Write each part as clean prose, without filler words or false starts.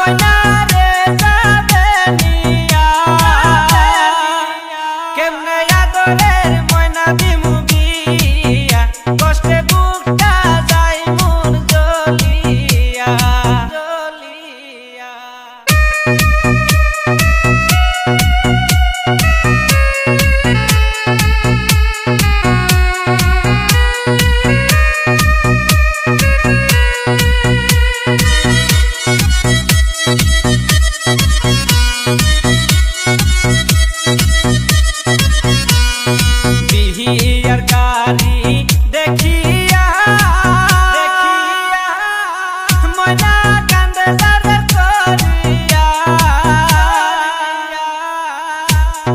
ময়না রে যাবে নিয়া কেমনে আদরের ময়না দিমু বিয়া কষ্টে বুকটা যায় মোর জ্বলিয়া জ্বলিয়া। বিহিয়ার গাড়ি দেখিয়া দেখিয়া ময়না কান্দে লারের করিয়া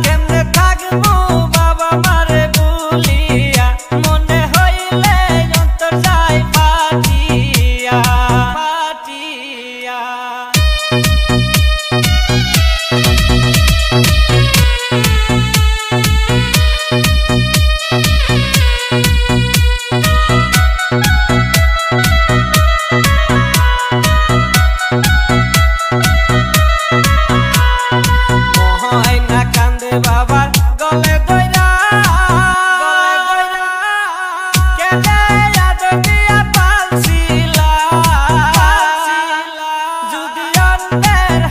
কেমনে থাকবো বাবা মারে ভুলিয়া মনে হইলে অন্তর যায় ফাটিয়া ফাটিয়া। ময়না কান্দে বাবার গলে দইরা কেনে আদর দিয়া পালছিলা যদি অন্যের